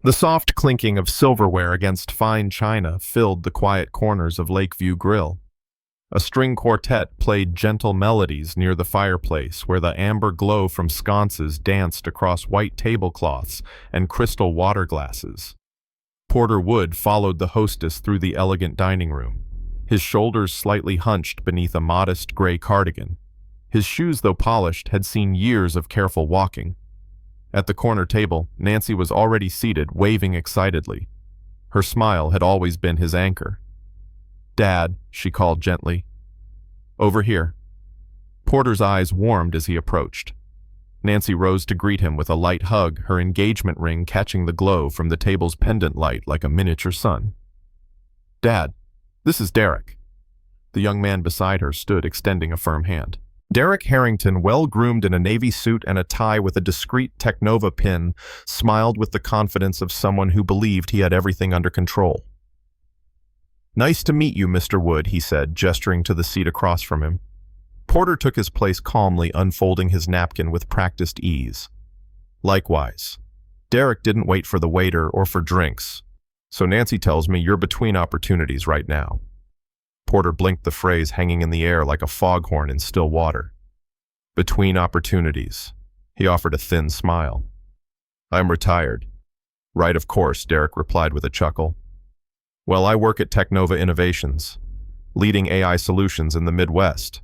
The soft clinking of silverware against fine china filled the quiet corners of Lakeview Grill. A string quartet played gentle melodies near the fireplace where the amber glow from sconces danced across white tablecloths and crystal water glasses. Porter Wood followed the hostess through the elegant dining room, his shoulders slightly hunched beneath a modest gray cardigan. His shoes, though polished, had seen years of careful walking. At the corner table, Nancy was already seated, waving excitedly. Her smile had always been his anchor. "Dad," she called gently. "Over here." Porter's eyes warmed as he approached. Nancy rose to greet him with a light hug, her engagement ring catching the glow from the table's pendant light like a miniature sun. "Dad, this is Derek." The young man beside her stood, extending a firm hand. Derek Harrington, well-groomed in a navy suit and a tie with a discreet Technova pin, smiled with the confidence of someone who believed he had everything under control. "Nice to meet you, Mr. Wood," he said, gesturing to the seat across from him. Porter took his place calmly, unfolding his napkin with practiced ease. "Likewise." Derek didn't wait for the waiter or for drinks. "So Nancy tells me you're between opportunities right now." Porter blinked, the phrase hanging in the air like a foghorn in still water. "Between opportunities." He offered a thin smile. "I'm retired." "Right, of course," Derek replied with a chuckle. "Well, I work at Technova Innovations, leading AI solutions in the Midwest.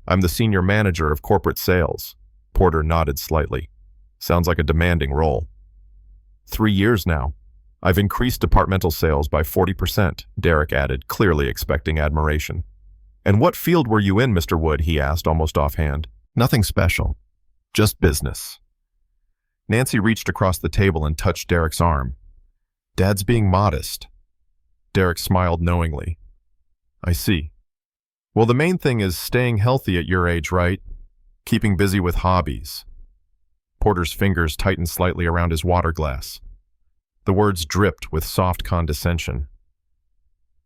I'm the senior manager of corporate sales." Porter nodded slightly. "Sounds like a demanding role." 3 years now. I've increased departmental sales by 40%, Derek added, clearly expecting admiration. "And what field were you in, Mr. Wood?" he asked, almost offhand. "Nothing special. Just business." Nancy reached across the table and touched Derek's arm. "Dad's being modest." Derek smiled knowingly. "I see. Well, the main thing is staying healthy at your age, right? Keeping busy with hobbies." Porter's fingers tightened slightly around his water glass. The words dripped with soft condescension.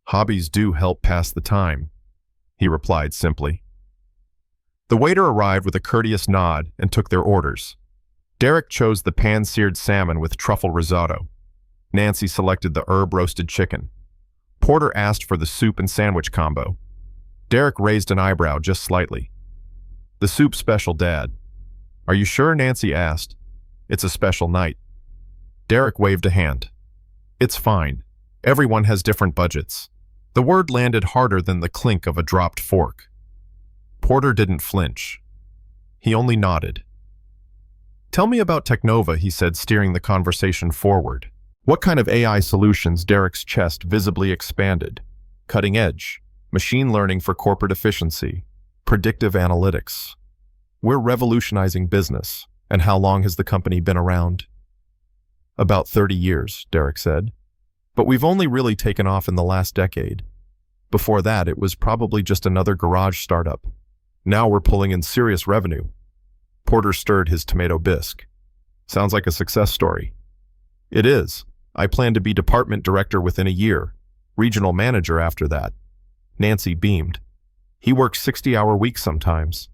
"Hobbies do help pass the time," he replied simply. The waiter arrived with a courteous nod and took their orders. Derek chose the pan-seared salmon with truffle risotto. Nancy selected the herb-roasted chicken. Porter asked for the soup and sandwich combo. Derek raised an eyebrow just slightly. "The soup special, Dad." "Are you sure?" Nancy asked. "It's a special night." Derek waved a hand. "It's fine. Everyone has different budgets." The word landed harder than the clink of a dropped fork. Porter didn't flinch. He only nodded. "Tell me about Technova," he said, steering the conversation forward. "What kind of AI solutions?" Derek's chest visibly expanded. "Cutting edge. Machine learning for corporate efficiency. Predictive analytics. We're revolutionizing business." "And how long has the company been around?" "About 30 years, Derek said. "But we've only really taken off in the last decade. Before that, it was probably just another garage startup. Now we're pulling in serious revenue." Porter stirred his tomato bisque. "Sounds like a success story." "It is. I plan to be department director within a year, regional manager after that." Nancy beamed. "He works 60-hour weeks sometimes."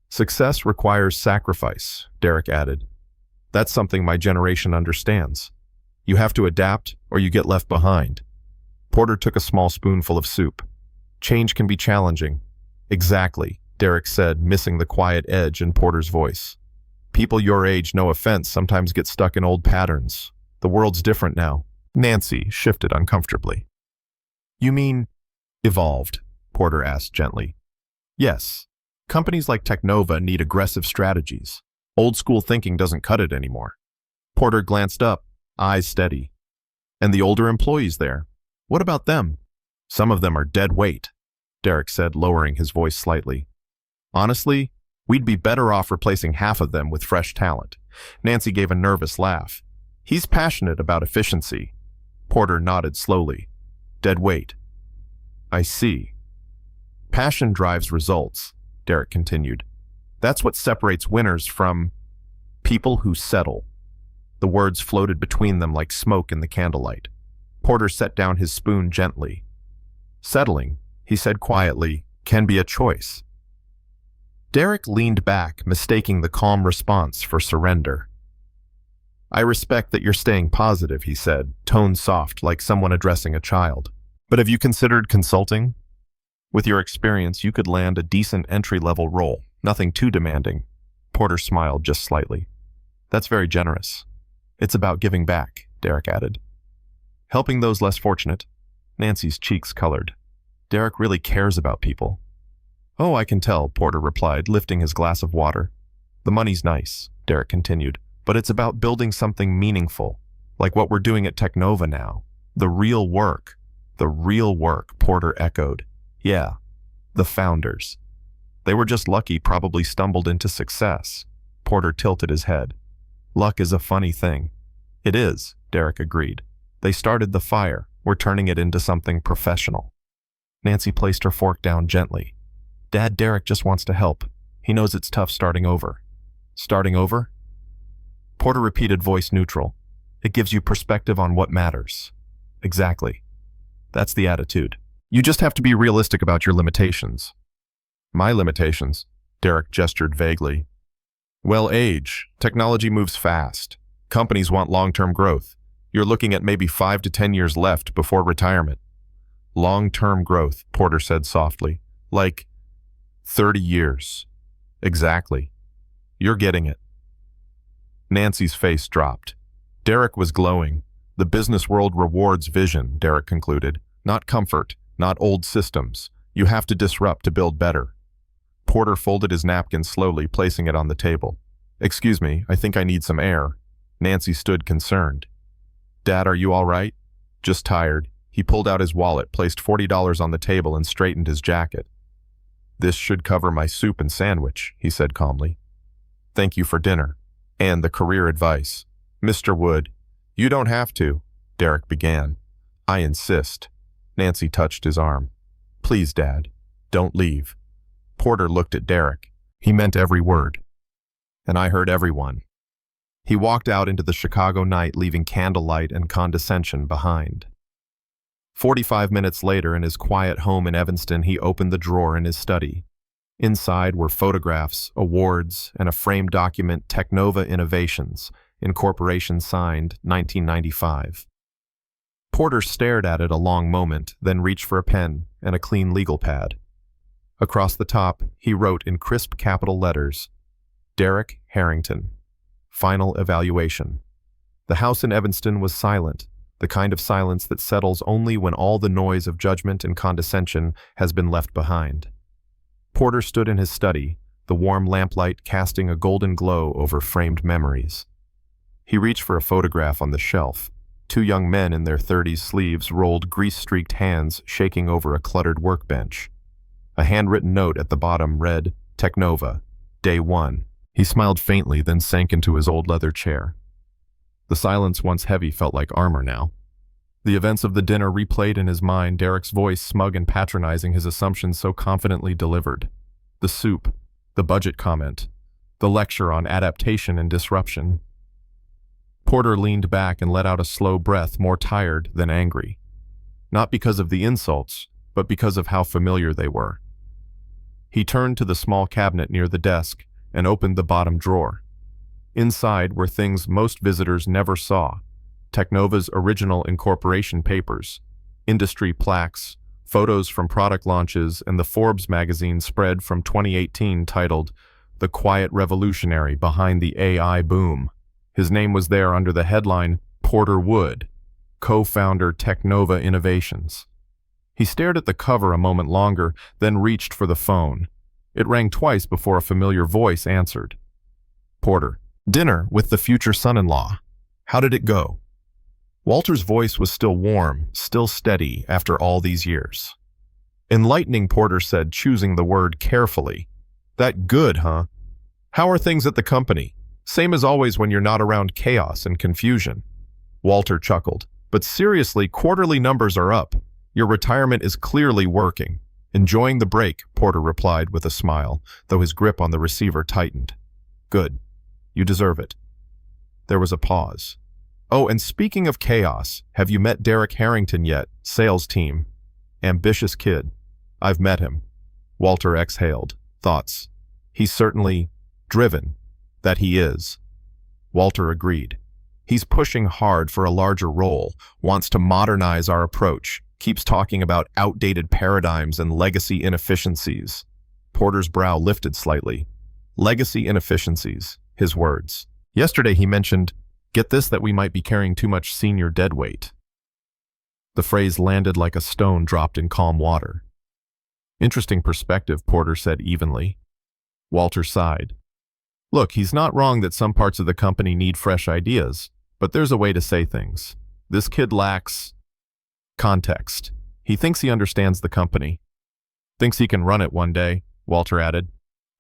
"Success requires sacrifice," Derek added. "That's something my generation understands. You have to adapt or you get left behind." Porter took a small spoonful of soup. "Change can be challenging." "Exactly," Derek said, missing the quiet edge in Porter's voice. "People your age, no offense, sometimes get stuck in old patterns. The world's different now." Nancy shifted uncomfortably. "You mean evolved?" Porter asked gently. "Yes. Companies like Technova need aggressive strategies. Old-school thinking doesn't cut it anymore." Porter glanced up, eyes steady. "And the older employees there? What about them?" "Some of them are dead weight," Derek said, lowering his voice slightly. "Honestly, we'd be better off replacing half of them with fresh talent." Nancy gave a nervous laugh. "He's passionate about efficiency." Porter nodded slowly. "Dead weight. I see." "Passion drives results," Derek continued. "That's what separates winners from people who settle." The words floated between them like smoke in the candlelight. Porter set down his spoon gently. "Settling," he said quietly, "can be a choice." Derek leaned back, mistaking the calm response for surrender. I respect that you're staying positive, he said, tone soft like someone addressing a child. But have you considered consulting? With your experience, you could land a decent entry-level role, nothing too demanding. Porter smiled just slightly. That's very generous. It's about giving back, Derek added. Helping those less fortunate. Nancy's cheeks colored. Derek really cares about people. Oh, I can tell, Porter replied, lifting his glass of water. The money's nice, Derek continued, but it's about building something meaningful, like what we're doing at Technova now. The real work. The real work, Porter echoed. Yeah, the founders. They were just lucky, probably stumbled into success. Porter tilted his head. Luck is a funny thing. It is, Derek agreed. They started the fire. We're turning it into something professional. Nancy placed her fork down gently. Dad, Derek just wants to help. He knows it's tough starting over. Starting over? Porter repeated, voice neutral. It gives you perspective on what matters. Exactly. That's the attitude. You just have to be realistic about your limitations. My limitations? Derek gestured vaguely. Well, age. Technology moves fast. Companies want long-term growth. You're looking at maybe 5 to 10 years left before retirement. Long-term growth, Porter said softly. Like 30 years. Exactly. You're getting it. Nancy's face dropped. Derek was glowing. The business world rewards vision, Derek concluded. Not comfort, not old systems. You have to disrupt to build better. Porter folded his napkin slowly, placing it on the table. Excuse me, I think I need some air. Nancy stood concerned. Dad, are you all right? Just tired. He pulled out his wallet, placed $40 on the table, and straightened his jacket. This should cover my soup and sandwich, he said calmly. Thank you for dinner. And the career advice. Mr. Wood, you don't have to, Derek began. I insist. Nancy touched his arm. Please, Dad, don't leave. Porter looked at Derek. He meant every word. And I heard everyone. He walked out into the Chicago night, leaving candlelight and condescension behind. 45 minutes later, in his quiet home in Evanston, he opened the drawer in his study. Inside were photographs, awards, and a framed document, Technova Innovations, Incorporation signed 1995. Porter stared at it a long moment, then reached for a pen and a clean legal pad. Across the top, he wrote in crisp capital letters, Derek Harrington. Final evaluation. The house in Evanston was silent, the kind of silence that settles only when all the noise of judgment and condescension has been left behind. Porter stood in his study, the warm lamplight casting a golden glow over framed memories. He reached for a photograph on the shelf. 2 young men in their 30s, sleeves rolled, grease-streaked hands shaking over a cluttered workbench. A handwritten note at the bottom read, Technova, Day 1. He smiled faintly, then sank into his old leather chair. The silence, once heavy, felt like armor now. The events of the dinner replayed in his mind, Derek's voice smug and patronizing, his assumptions so confidently delivered. The soup, the budget comment, the lecture on adaptation and disruption. Porter leaned back and let out a slow breath, more tired than angry. Not because of the insults, but because of how familiar they were. He turned to the small cabinet near the desk and opened the bottom drawer. Inside were things most visitors never saw. Technova's original incorporation papers, industry plaques, photos from product launches, and the Forbes magazine spread from 2018 titled, The Quiet Revolutionary Behind the AI Boom. His name was there under the headline, Porter Wood, co-founder Technova Innovations. He stared at the cover a moment longer, then reached for the phone. It rang twice before a familiar voice answered. Porter, dinner with the future son-in-law. How did it go? Walter's voice was still warm, still steady after all these years. Enlightening, Porter said, choosing the word carefully. That good, huh? How are things at the company? Same as always when you're not around chaos and confusion. Walter chuckled. But seriously, quarterly numbers are up. Your retirement is clearly working. Enjoying the break, Porter replied with a smile, though his grip on the receiver tightened. Good. You deserve it. There was a pause. Oh, and speaking of chaos, have you met Derek Harrington yet? Sales team. Ambitious kid. I've met him. Walter exhaled. Thoughts. He's certainly driven. That he is. Walter agreed. He's pushing hard for a larger role, wants to modernize our approach, keeps talking about outdated paradigms and legacy inefficiencies. Porter's brow lifted slightly. Legacy inefficiencies, his words. Yesterday he mentioned, get this, that we might be carrying too much senior deadweight. The phrase landed like a stone dropped in calm water. Interesting perspective, Porter said evenly. Walter sighed. Look, he's not wrong that some parts of the company need fresh ideas, but there's a way to say things. This kid lacks context. He thinks he understands the company. Thinks he can run it one day, Walter added.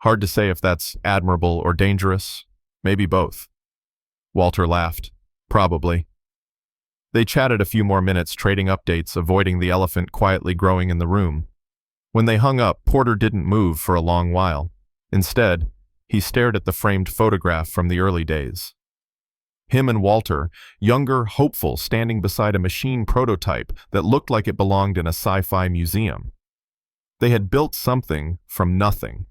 Hard to say if that's admirable or dangerous. Maybe both. Walter laughed. Probably. They chatted a few more minutes, trading updates, avoiding the elephant quietly growing in the room. When they hung up, Porter didn't move for a long while. Instead, he stared at the framed photograph from the early days. Him and Walter, younger, hopeful, standing beside a machine prototype that looked like it belonged in a sci-fi museum. They had built something from nothing.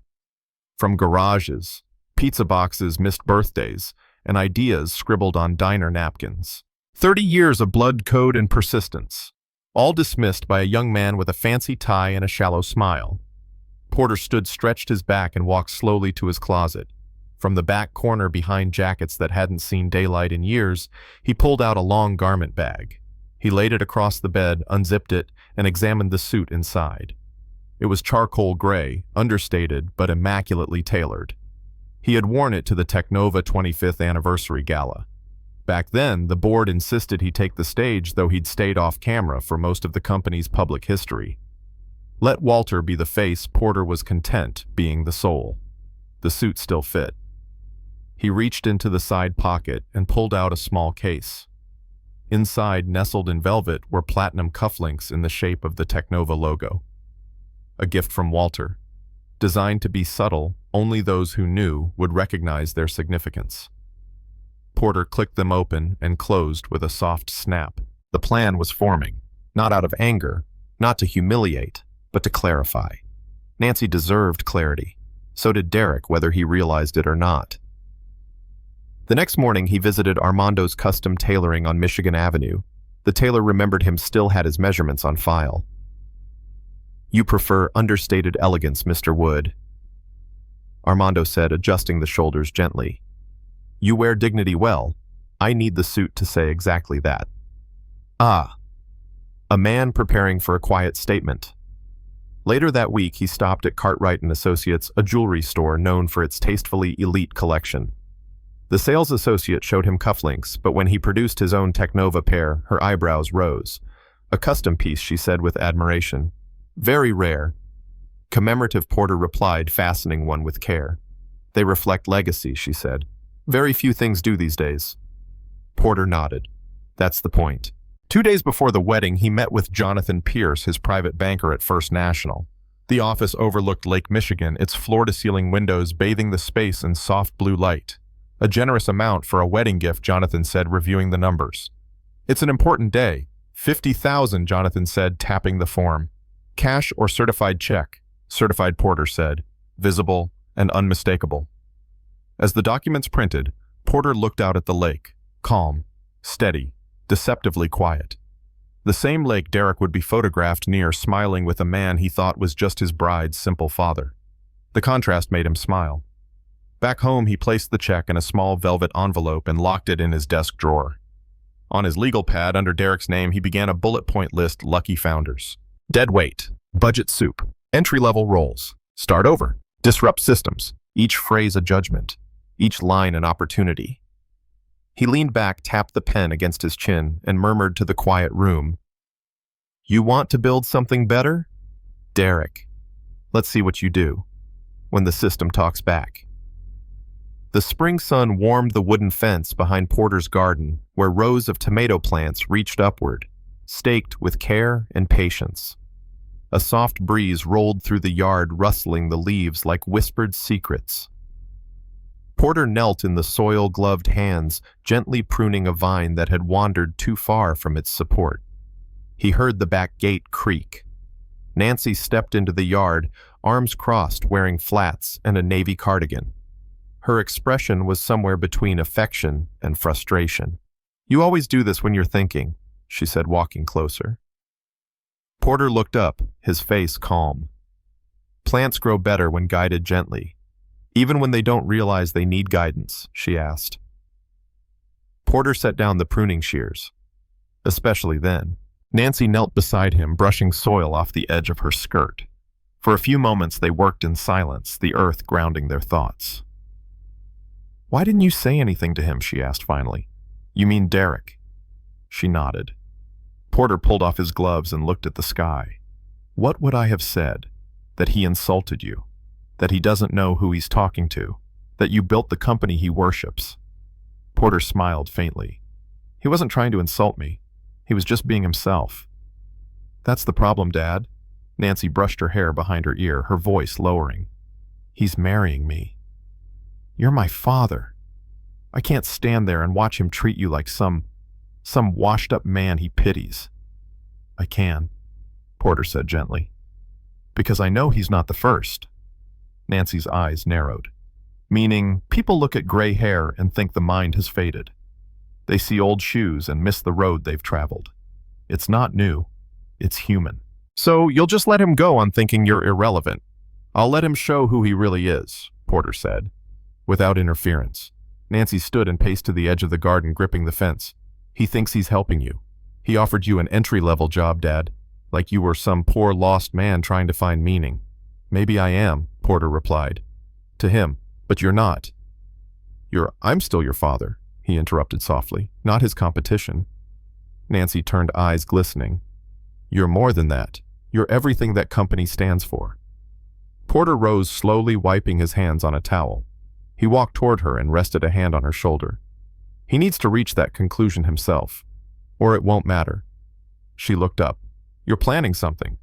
From garages, pizza boxes, missed birthdays, and ideas scribbled on diner napkins. 30 years of blood, code, and persistence, all dismissed by a young man with a fancy tie and a shallow smile. Porter stretched his back and walked slowly to his closet. From the back corner behind jackets that hadn't seen daylight in years, he pulled out a long garment bag. He laid it across the bed, unzipped it, and examined the suit inside. It was charcoal gray, understated but immaculately tailored. He had worn it to the Technova 25th anniversary gala. Back then, the board insisted he take the stage, though he'd stayed off camera for most of the company's public history. Let Walter be the face, Porter was content being the soul. The suit still fit. He reached into the side pocket and pulled out a small case. Inside, nestled in velvet, were platinum cufflinks in the shape of the Technova logo. A gift from Walter. Designed to be subtle, only those who knew would recognize their significance. Porter clicked them open and closed with a soft snap. The plan was forming, not out of anger, not to humiliate, but to clarify. Nancy deserved clarity. So did Derek, whether he realized it or not. The next morning, he visited Armando's custom tailoring on Michigan Avenue. The tailor remembered him still had his measurements on file. You prefer understated elegance, Mr. Wood, Armando said, adjusting the shoulders gently. You wear dignity well. I need the suit to say exactly that. Ah. A man preparing for a quiet statement. Later that week, he stopped at Cartwright & Associates, a jewelry store known for its tastefully elite collection. The sales associate showed him cufflinks, but when he produced his own Technova pair, her eyebrows rose. A custom piece, she said with admiration. Very rare. Commemorative, Porter replied, fastening one with care. They reflect legacy, she said. Very few things do these days. Porter nodded. That's the point. 2 days before the wedding, he met with Jonathan Pierce, his private banker at First National. The office overlooked Lake Michigan, its floor-to-ceiling windows bathing the space in soft blue light. A generous amount for a wedding gift, Jonathan said, reviewing the numbers. It's an important day. 50,000, Jonathan said, tapping the form. Cash or certified check, certified, Porter said, visible and unmistakable. As the documents printed, Porter looked out at the lake, calm, steady, deceptively quiet. The same lake Derek would be photographed near, smiling with a man he thought was just his bride's simple father. The contrast made him smile. Back home, he placed the check in a small velvet envelope and locked it in his desk drawer. On his legal pad, under Derek's name, he began a bullet point list: lucky founders. Deadweight, budget soup, entry-level roles, start over, disrupt systems, each phrase a judgment, each line an opportunity. He leaned back, tapped the pen against his chin, and murmured to the quiet room, You want to build something better? Derek, let's see what you do, when the system talks back. The spring sun warmed the wooden fence behind Porter's garden, where rows of tomato plants reached upward, staked with care and patience. A soft breeze rolled through the yard, rustling the leaves like whispered secrets. Porter knelt in the soil-gloved hands, gently pruning a vine that had wandered too far from its support. He heard the back gate creak. Nancy stepped into the yard, arms crossed, wearing flats and a navy cardigan. Her expression was somewhere between affection and frustration. You always do this when you're thinking, she said, walking closer. Porter looked up, his face calm. Plants grow better when guided gently, even when they don't realize they need guidance, she asked. Porter set down the pruning shears. Especially then. Nancy knelt beside him, brushing soil off the edge of her skirt. For a few moments they worked in silence, the earth grounding their thoughts. Why didn't you say anything to him, she asked finally. You mean Derek? She nodded. Porter pulled off his gloves and looked at the sky. What would I have said? That he insulted you? That he doesn't know who he's talking to? That you built the company he worships? Porter smiled faintly. He wasn't trying to insult me. He was just being himself. That's the problem, Dad. Nancy brushed her hair behind her ear, her voice lowering. He's marrying me. You're my father. I can't stand there and watch him treat you like some washed-up man he pities. I can, Porter said gently. Because I know he's not the first. Nancy's eyes narrowed. Meaning, people look at gray hair and think the mind has faded. They see old shoes and miss the road they've traveled. It's not new. It's human. So you'll just let him go on thinking you're irrelevant. I'll let him show who he really is, Porter said, without interference. Nancy stood and paced to the edge of the garden, gripping the fence. He thinks he's helping you. He offered you an entry-level job, Dad, like you were some poor lost man trying to find meaning. Maybe I am, Porter replied. To him, but you're not. I'm still your father, he interrupted softly, not his competition. Nancy turned, eyes glistening. You're more than that. You're everything that company stands for. Porter rose slowly, wiping his hands on a towel. He walked toward her and rested a hand on her shoulder. He needs to reach that conclusion himself, or it won't matter. She looked up. You're planning something.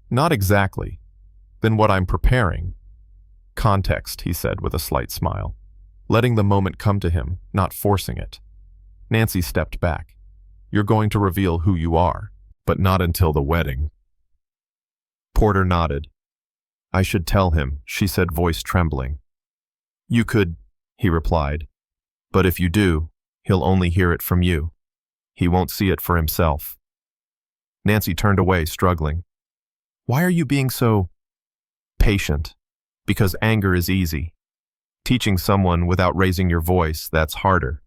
Not exactly. Then what I'm preparing. Context, he said with a slight smile, letting the moment come to him, not forcing it. Nancy stepped back. You're going to reveal who you are, but not until the wedding. Porter nodded. I should tell him, she said, voice trembling. You could, he replied. But if you do, he'll only hear it from you. He won't see it for himself. Nancy turned away, struggling. Why are you being so patient? Because anger is easy. Teaching someone without raising your voice, that's harder.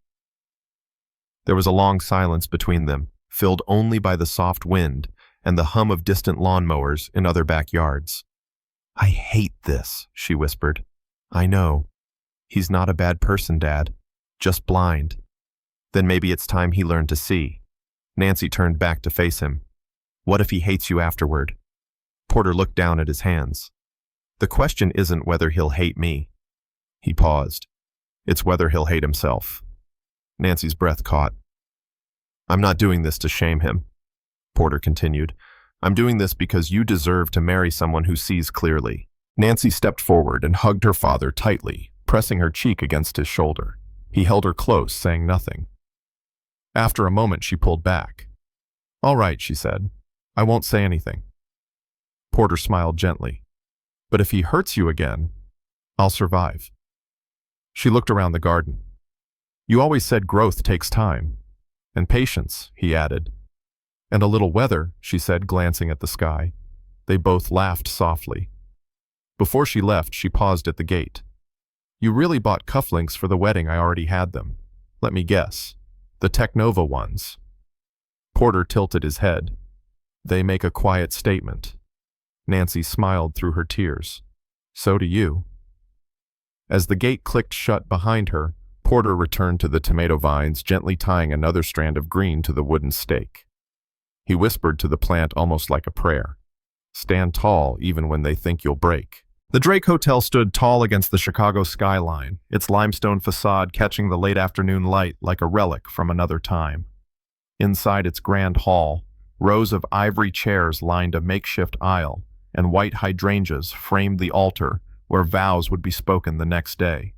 There was a long silence between them, filled only by the soft wind and the hum of distant lawnmowers in other backyards. I hate this, she whispered. I know. He's not a bad person, Dad. Just blind. Then maybe it's time he learned to see. Nancy turned back to face him. What if he hates you afterward? Porter looked down at his hands. The question isn't whether he'll hate me. He paused. It's whether he'll hate himself. Nancy's breath caught. I'm not doing this to shame him, Porter continued. I'm doing this because you deserve to marry someone who sees clearly. Nancy stepped forward and hugged her father tightly, pressing her cheek against his shoulder. He held her close, saying nothing. After a moment, she pulled back. All right, she said. I won't say anything. Porter smiled gently. But if he hurts you again, I'll survive. She looked around the garden. You always said growth takes time. And patience, he added. And a little weather, she said, glancing at the sky. They both laughed softly. Before she left, she paused at the gate. You really bought cufflinks for the wedding. I already had them. Let me guess. The Technova ones. Porter tilted his head. They make a quiet statement. Nancy smiled through her tears. So do you. As the gate clicked shut behind her, Porter returned to the tomato vines, gently tying another strand of green to the wooden stake. He whispered to the plant almost like a prayer. Stand tall even when they think you'll break. The Drake Hotel stood tall against the Chicago skyline, its limestone facade catching the late afternoon light like a relic from another time. Inside its grand hall, rows of ivory chairs lined a makeshift aisle, and white hydrangeas framed the altar where vows would be spoken the next day.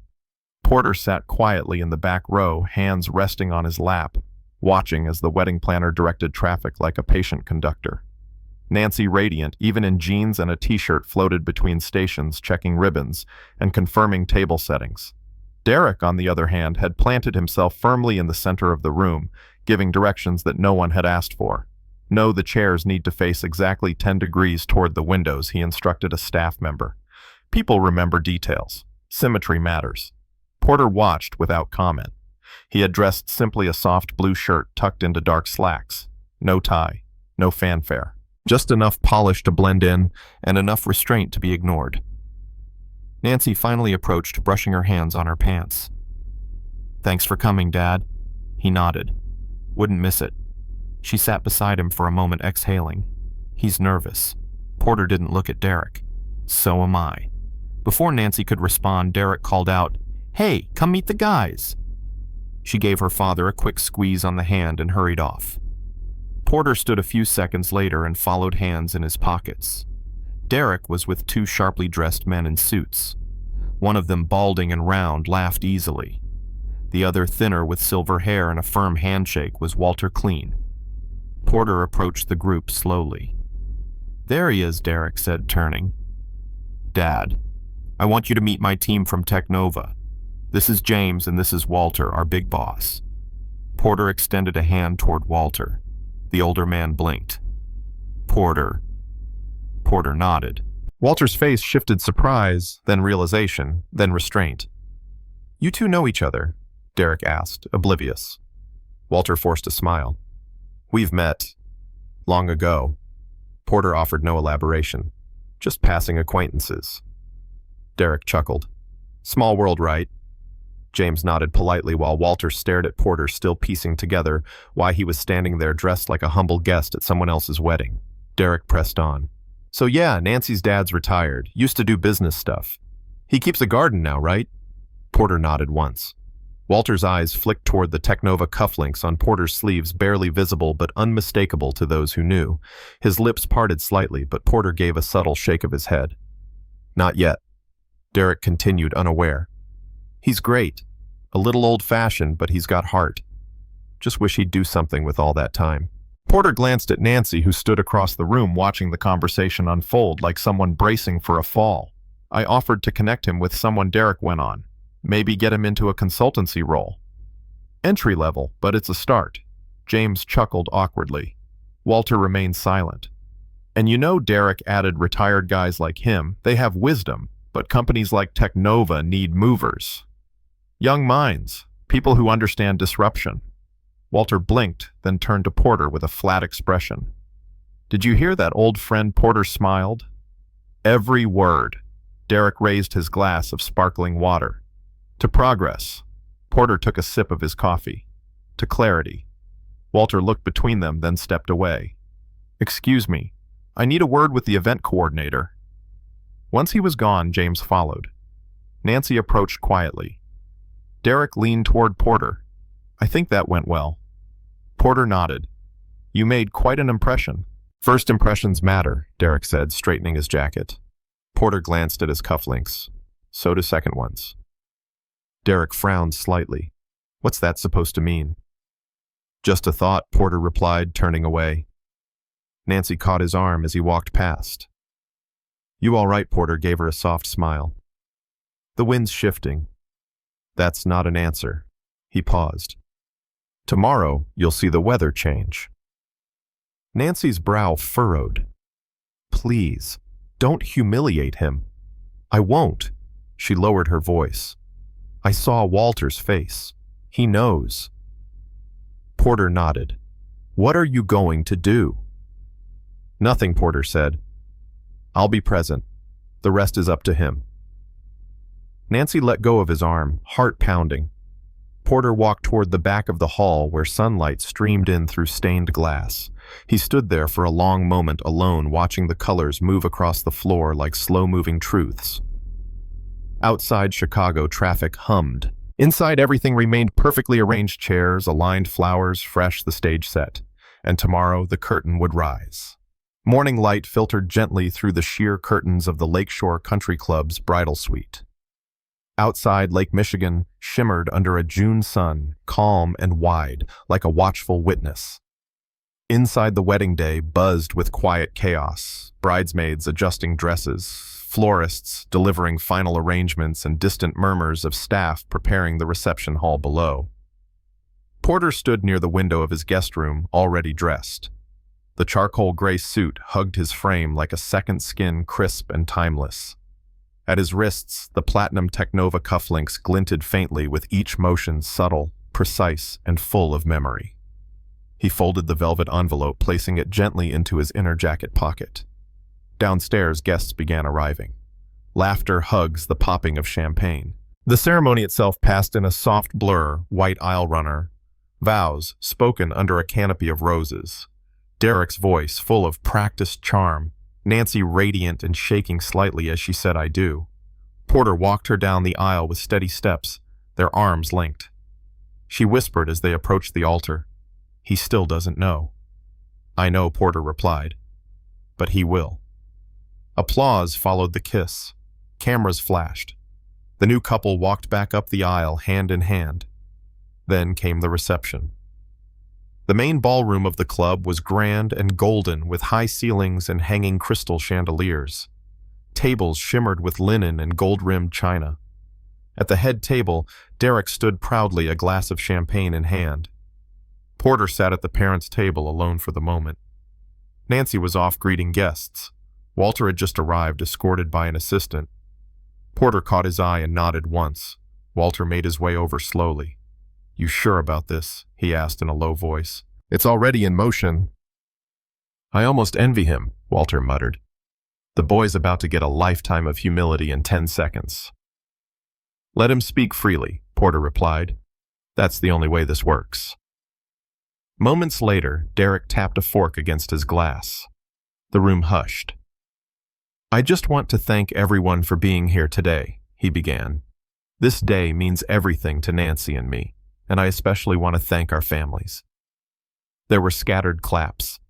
Porter sat quietly in the back row, hands resting on his lap, watching as the wedding planner directed traffic like a patient conductor. Nancy, radiant, even in jeans and a t-shirt, floated between stations, checking ribbons and confirming table settings. Derek, on the other hand, had planted himself firmly in the center of the room, giving directions that no one had asked for. No, the chairs need to face exactly 10 degrees toward the windows, he instructed a staff member. People remember details. Symmetry matters. Porter watched without comment. He had dressed simply a soft blue shirt tucked into dark slacks. No tie, no fanfare. Just enough polish to blend in and enough restraint to be ignored. Nancy finally approached, brushing her hands on her pants. "Thanks for coming, Dad." He nodded. "Wouldn't miss it." She sat beside him for a moment, exhaling. He's nervous. Porter didn't look at Derek. So am I. Before Nancy could respond, Derek called out, "Hey, come meet the guys." She gave her father a quick squeeze on the hand and hurried off. Porter stood a few seconds later and followed, hands in his pockets. Derek was with two sharply dressed men in suits. One of them, balding and round, laughed easily. The other, thinner with silver hair and a firm handshake, was Walter Clean. Porter approached the group slowly. "There he is," Derek said, turning. "Dad, I want you to meet my team from Technova. This is James and this is Walter, our big boss." Porter extended a hand toward Walter. The older man blinked. Porter nodded. Walter's face shifted surprise, then realization, then restraint. "You two know each other?" Derek asked, oblivious. Walter forced a smile. "We've met. Long ago." Porter offered no elaboration. "Just passing acquaintances." Derek chuckled. "Small world, right?" James nodded politely while Walter stared at Porter, still piecing together why he was standing there dressed like a humble guest at someone else's wedding. Derek pressed on. "So yeah, Nancy's dad's retired. Used to do business stuff. He keeps a garden now, right?" Porter nodded once. Walter's eyes flicked toward the Technova cufflinks on Porter's sleeves, barely visible but unmistakable to those who knew. His lips parted slightly, but Porter gave a subtle shake of his head. "Not yet." Derek continued, unaware. "He's great. A little old-fashioned, but he's got heart. Just wish he'd do something with all that time." Porter glanced at Nancy, who stood across the room watching the conversation unfold like someone bracing for a fall. "I offered to connect him with someone," Derek went on. "Maybe get him into a consultancy role. Entry level, but it's a start." James chuckled awkwardly. Walter remained silent. "And you know," Derek added, "retired guys like him, they have wisdom, but companies like Technova need movers. Young minds, people who understand disruption." Walter blinked, then turned to Porter with a flat expression. "Did you hear that, old friend?" Porter smiled. "Every word." Derek raised his glass of sparkling water. "To progress." Porter took a sip of his coffee. "To clarity." Walter looked between them, then stepped away. "Excuse me, I need a word with the event coordinator." Once he was gone, James followed. Nancy approached quietly. Derek leaned toward Porter. "I think that went well." Porter nodded. "You made quite an impression." "First impressions matter," Derek said, straightening his jacket. Porter glanced at his cufflinks. "So do second ones." Derek frowned slightly. "What's that supposed to mean?" "Just a thought," Porter replied, turning away. Nancy caught his arm as he walked past. "You all right?" Porter gave her a soft smile. "The wind's shifting." "That's not an answer." He paused. "Tomorrow, you'll see the weather change." Nancy's brow furrowed. "Please, don't humiliate him." "I won't." She lowered her voice. "I saw Walter's face. He knows." Porter nodded. "What are you going to do?" "Nothing," Porter said. "I'll be present. The rest is up to him." Nancy let go of his arm, heart pounding. Porter walked toward the back of the hall where sunlight streamed in through stained glass. He stood there for a long moment alone, watching the colors move across the floor like slow-moving truths. Outside Chicago, traffic hummed. Inside, everything remained perfectly arranged: chairs, aligned flowers, fresh, the stage set. And tomorrow, the curtain would rise. Morning light filtered gently through the sheer curtains of the Lakeshore Country Club's bridal suite. Outside, Lake Michigan shimmered under a June sun, calm and wide, like a watchful witness. Inside, the wedding day buzzed with quiet chaos, bridesmaids adjusting dresses, florists delivering final arrangements and distant murmurs of staff preparing the reception hall below. Porter stood near the window of his guest room, already dressed. The charcoal gray suit hugged his frame like a second skin, crisp and timeless. At his wrists, the platinum Technova cufflinks glinted faintly with each motion subtle, precise, and full of memory. He folded the velvet envelope, placing it gently into his inner jacket pocket. Downstairs, guests began arriving. Laughter, hugs, the popping of champagne. The ceremony itself passed in a soft blur, white aisle runner. Vows, spoken under a canopy of roses. Derek's voice, full of practiced charm. Nancy radiant and shaking slightly as she said, "I do." Porter walked her down the aisle with steady steps, their arms linked. She whispered as they approached the altar, "He still doesn't know." "I know," Porter replied. "But he will." Applause followed the kiss. Cameras flashed. The new couple walked back up the aisle, hand in hand. Then came the reception. The main ballroom of the club was grand and golden with high ceilings and hanging crystal chandeliers. Tables shimmered with linen and gold-rimmed china. At the head table, Derek stood proudly, a glass of champagne in hand. Porter sat at the parents' table alone for the moment. Nancy was off greeting guests. Walter had just arrived, escorted by an assistant. Porter caught his eye and nodded once. Walter made his way over slowly. "You sure about this?" he asked in a low voice. "It's already in motion." "I almost envy him," Walter muttered. "The boy's about to get a lifetime of humility in 10 seconds. "Let him speak freely," Porter replied. "That's the only way this works." Moments later, Derek tapped a fork against his glass. The room hushed. "I just want to thank everyone for being here today," he began. "This day means everything to Nancy and me, and I especially want to thank our families." There were scattered claps.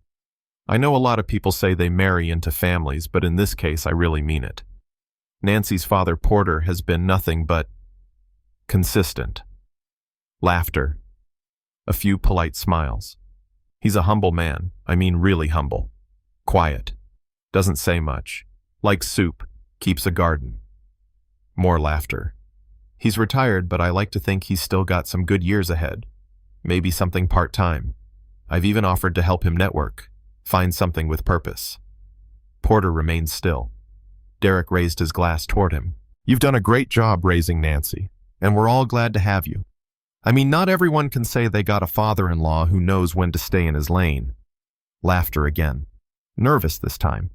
"I know a lot of people say they marry into families, but in this case I really mean it. Nancy's father, Porter, has been nothing but consistent." Laughter. A few polite smiles. "He's a humble man, I mean really humble. Quiet. Doesn't say much. Likes soup. Keeps a garden." More laughter. "He's retired, but I like to think he's still got some good years ahead. Maybe something part-time. I've even offered to help him network, find something with purpose." Porter remained still. Derek raised his glass toward him. "You've done a great job raising Nancy, and we're all glad to have you. I mean, not everyone can say they got a father-in-law who knows when to stay in his lane." Laughter again. Nervous this time.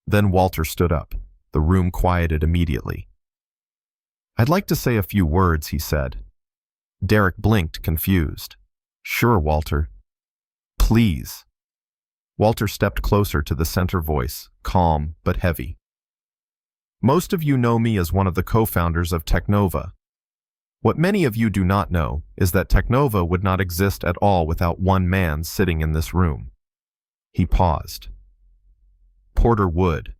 Then Walter stood up. The room quieted immediately. "I'd like to say a few words," he said. Derek blinked, confused. "Sure, Walter." "Please." Walter stepped closer to the center voice, calm but heavy. "Most of you know me as one of the co-founders of Technova. What many of you do not know is that Technova would not exist at all without one man sitting in this room." He paused. "Porter Wood."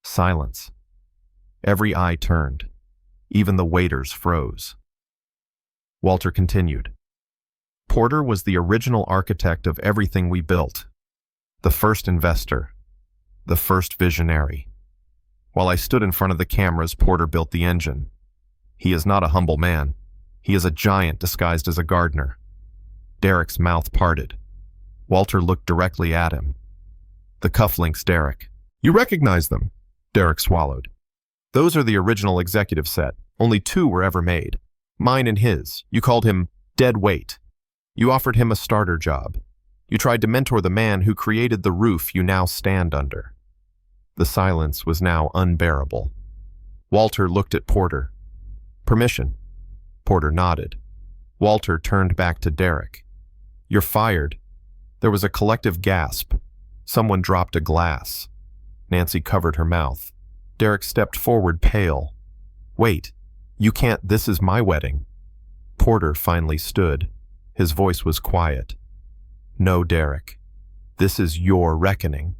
Silence. Every eye turned. Even the waiters froze. Walter continued. "Porter was the original architect of everything we built. The first investor. The first visionary. While I stood in front of the cameras, Porter built the engine. He is not a humble man. He is a giant disguised as a gardener." Derek's mouth parted. Walter looked directly at him. "The cufflinks, Derek. You recognize them?" Derek swallowed. "Those are the original executive set. Only 2 were ever made. Mine and his. You called him dead weight. You offered him a starter job. You tried to mentor the man who created the roof you now stand under." The silence was now unbearable. Walter looked at Porter. "Permission?" Porter nodded. Walter turned back to Derek. "You're fired." There was a collective gasp. Someone dropped a glass. Nancy covered her mouth. Derek stepped forward, pale. "Wait, you can't, this is my wedding." Porter finally stood. His voice was quiet. "No, Derek. This is your reckoning."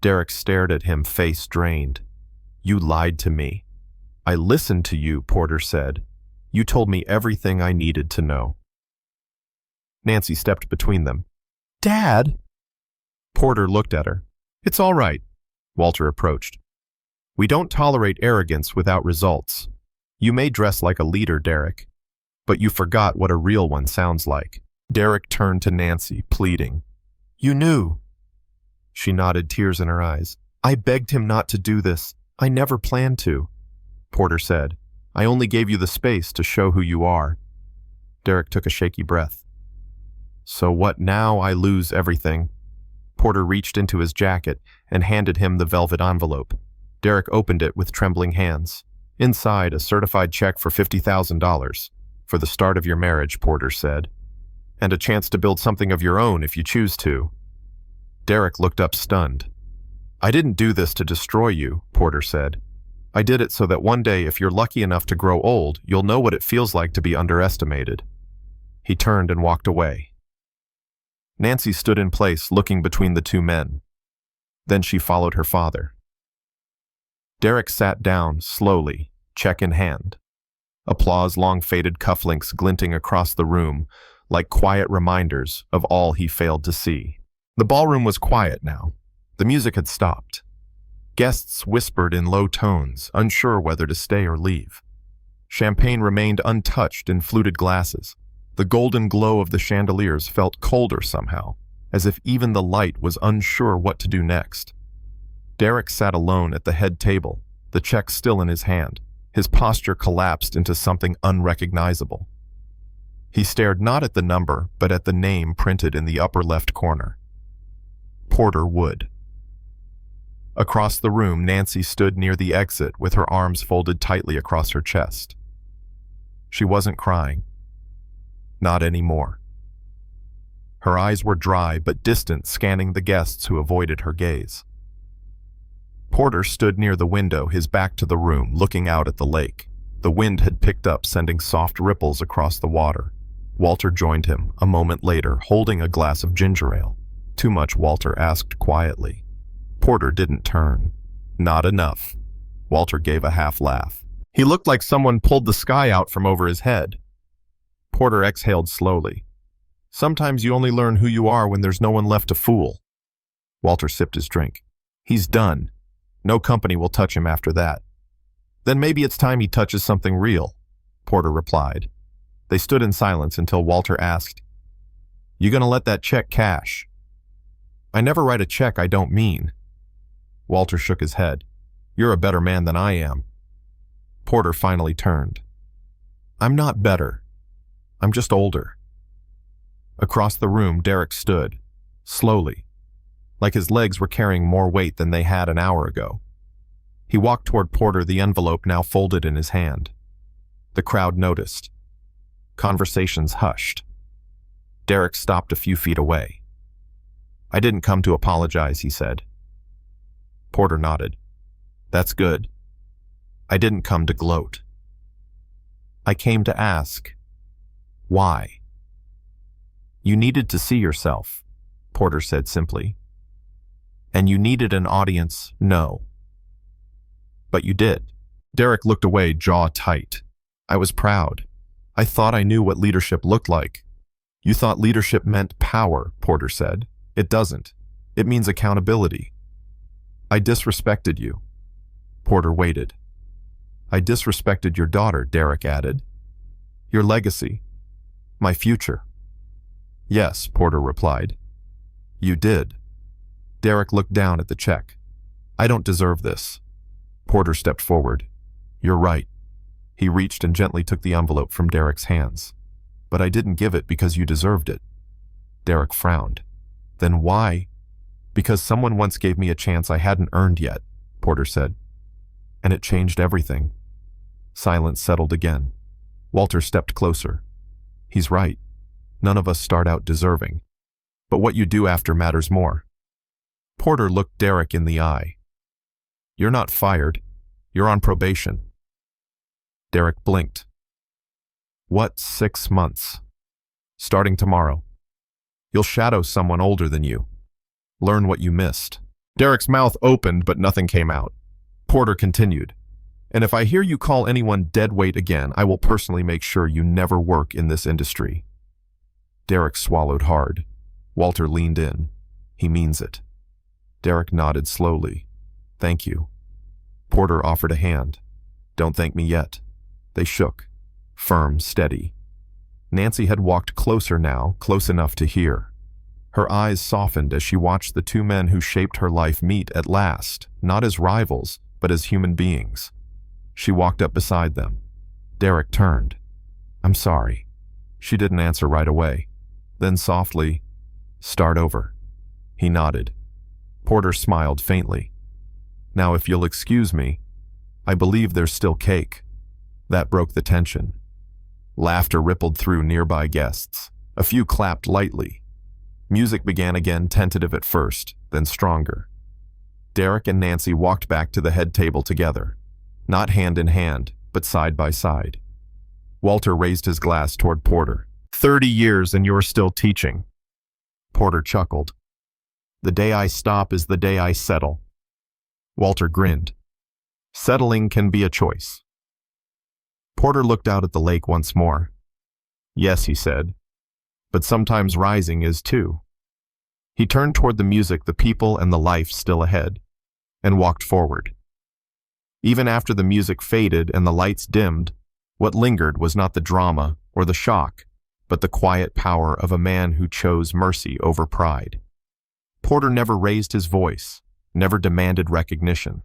Derek stared at him, face drained. "You lied to me." "I listened to you," Porter said. "You told me everything I needed to know." Nancy stepped between them. "Dad!" Porter looked at her. "It's all right." Walter approached. We don't tolerate arrogance without results. You may dress like a leader, Derek, but you forgot what a real one sounds like. Derek turned to Nancy, pleading. You knew. She nodded, tears in her eyes. I begged him not to do this. I never planned to. Porter said, I only gave you the space to show who you are. Derek took a shaky breath. So what now? I lose everything. Porter reached into his jacket and handed him the velvet envelope. Derek opened it with trembling hands. Inside, a certified check for $50,000. For the start of your marriage, Porter said. And a chance to build something of your own if you choose to. Derek looked up stunned. I didn't do this to destroy you, Porter said. I did it so that one day, if you're lucky enough to grow old, you'll know what it feels like to be underestimated. He turned and walked away. Nancy stood in place, looking between the two men. Then she followed her father. Derek sat down, slowly, check in hand. Applause, long-faded cufflinks glinting across the room, like quiet reminders of all he failed to see. The ballroom was quiet now. The music had stopped. Guests whispered in low tones, unsure whether to stay or leave. Champagne remained untouched in fluted glasses. The golden glow of the chandeliers felt colder somehow, as if even the light was unsure what to do next. Derek sat alone at the head table, the check still in his hand. His posture collapsed into something unrecognizable. He stared not at the number, but at the name printed in the upper left corner. Porter Wood. Across the room, Nancy stood near the exit with her arms folded tightly across her chest. She wasn't crying. Not anymore. Her eyes were dry but distant, scanning the guests who avoided her gaze. Porter stood near the window, his back to the room, looking out at the lake. The wind had picked up, sending soft ripples across the water. Walter joined him, a moment later, holding a glass of ginger ale. Too much, Walter asked quietly. Porter didn't turn. Not enough. Walter gave a half laugh. He looked like someone pulled the sky out from over his head. Porter exhaled slowly. Sometimes you only learn who you are when there's no one left to fool. Walter sipped his drink. He's done. No company will touch him after that. Then maybe it's time he touches something real, Porter replied. They stood in silence until Walter asked, You gonna let that check cash? I never write a check I don't mean. Walter shook his head. You're a better man than I am. Porter finally turned. I'm not better. I'm just older. Across the room, Derek stood, slowly, like his legs were carrying more weight than they had an hour ago. He walked toward Porter, the envelope now folded in his hand. The crowd noticed. Conversations hushed. Derek stopped a few feet away. I didn't come to apologize, he said. Porter nodded. That's good. I didn't come to gloat. I came to ask, why? You needed to see yourself, Porter said simply. And you needed an audience, no. But you did. Derek looked away, jaw tight. I was proud. I thought I knew what leadership looked like. You thought leadership meant power, Porter said. It doesn't. It means accountability. I disrespected you. Porter waited. I disrespected your daughter, Derek added. Your legacy. My future. Yes, Porter replied. You did. Derek looked down at the check. I don't deserve this. Porter stepped forward. You're right. He reached and gently took the envelope from Derek's hands. But I didn't give it because you deserved it. Derek frowned. Then why? Because someone once gave me a chance I hadn't earned yet, Porter said. And it changed everything. Silence settled again. Walter stepped closer. He's right. None of us start out deserving. But what you do after matters more. Porter looked Derek in the eye. You're not fired. You're on probation. Derek blinked. What, 6 months? Starting tomorrow. You'll shadow someone older than you. Learn what you missed. Derek's mouth opened, but nothing came out. Porter continued. And if I hear you call anyone deadweight again, I will personally make sure you never work in this industry. Derek swallowed hard. Walter leaned in. He means it. Derek nodded slowly. Thank you. Porter offered a hand. "Don't thank me yet." They shook. Firm, steady. Nancy had walked closer now, close enough to hear. Her eyes softened as she watched the two men who shaped her life meet at last, not as rivals, but as human beings. She walked up beside them. Derek turned. "I'm sorry." She didn't answer right away. Then softly, "Start over." He nodded. Porter smiled faintly. "Now if you'll excuse me, I believe there's still cake." That broke the tension. Laughter rippled through nearby guests. A few clapped lightly. Music began again, tentative at first, then stronger. Derek and Nancy walked back to the head table together, not hand in hand, but side by side. Walter raised his glass toward Porter. 30 years and you're still teaching." Porter chuckled. "The day I stop is the day I settle." Walter grinned. "Settling can be a choice." Porter looked out at the lake once more. "Yes," he said, "but sometimes rising is too." He turned toward the music, the people, and the life still ahead, and walked forward. Even after the music faded and the lights dimmed, what lingered was not the drama or the shock, but the quiet power of a man who chose mercy over pride. Porter never raised his voice, never demanded recognition.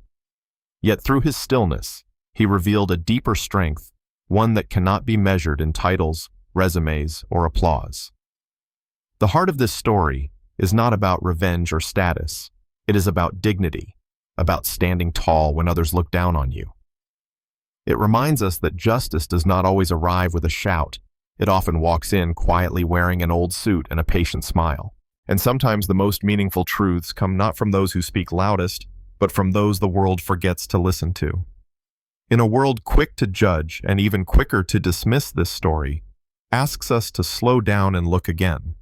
Yet through his stillness, he revealed a deeper strength, one that cannot be measured in titles, resumes, or applause. The heart of this story is not about revenge or status. It is about dignity, about standing tall when others look down on you. It reminds us that justice does not always arrive with a shout. It often walks in quietly wearing an old suit and a patient smile. And sometimes the most meaningful truths come not from those who speak loudest, but from those the world forgets to listen to. In a world quick to judge and even quicker to dismiss, this story asks us to slow down and look again.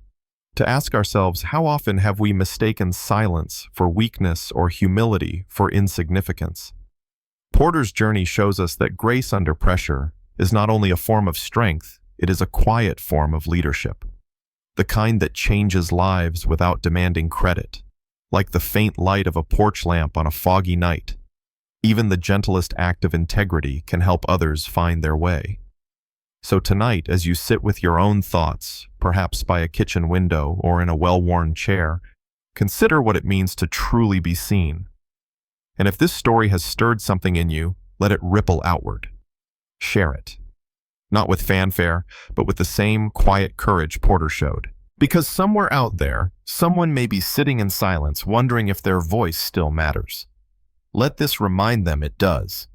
To ask ourselves, how often have we mistaken silence for weakness or humility for insignificance? Porter's journey shows us that grace under pressure is not only a form of strength, it is a quiet form of leadership. The kind that changes lives without demanding credit, like the faint light of a porch lamp on a foggy night. Even the gentlest act of integrity can help others find their way. So tonight, as you sit with your own thoughts, perhaps by a kitchen window or in a well-worn chair, consider what it means to truly be seen. And if this story has stirred something in you, let it ripple outward. Share it. Not with fanfare, but with the same quiet courage Porter showed. Because somewhere out there, someone may be sitting in silence wondering if their voice still matters. Let this remind them it does.